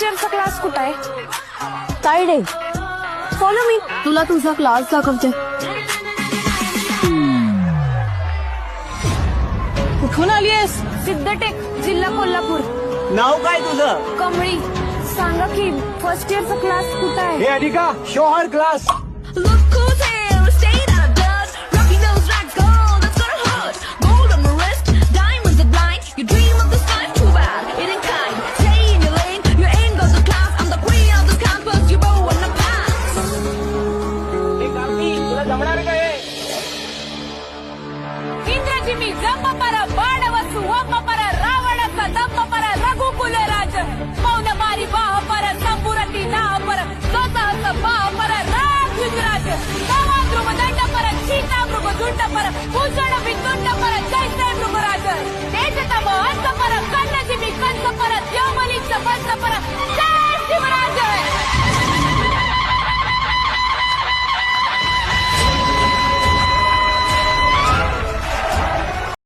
इयरचा class कुठं आहे? Side आहे. Follow me. तुला तुझा क्लास दाखवते. कुठून आली आहेस? सिद्धटेक, जिल्हा कोल्हापूर. नाव काय तुझं? कमळी. सांगा की फर्स्ट इयरचा क्लास कुठं आहे? हे अधिका show her class. Look who's here, we're staying out of dust. Rocky nose like gold, that's gonna hurt. Gold on my wrist, diamonds are blind. You dream of the sky, too bad, it ain't kind. Stay in your lane, you ain't got the class. I'm the queen of this campus, you bow on the pass. हे कार्ती तुला जमणार काय? इंद्रजी मी जप पर बाणवसु वप पर रावणचा दप पर रघुकुल राज मौन मारी बाह पर संपुरती नाह पर स्वतःच बाह पर राज गुजराज नवा ध्रुव दंड पर सीता मृग झुंड पर भूषण विदुंड पर जैसे मृगराज तेज तब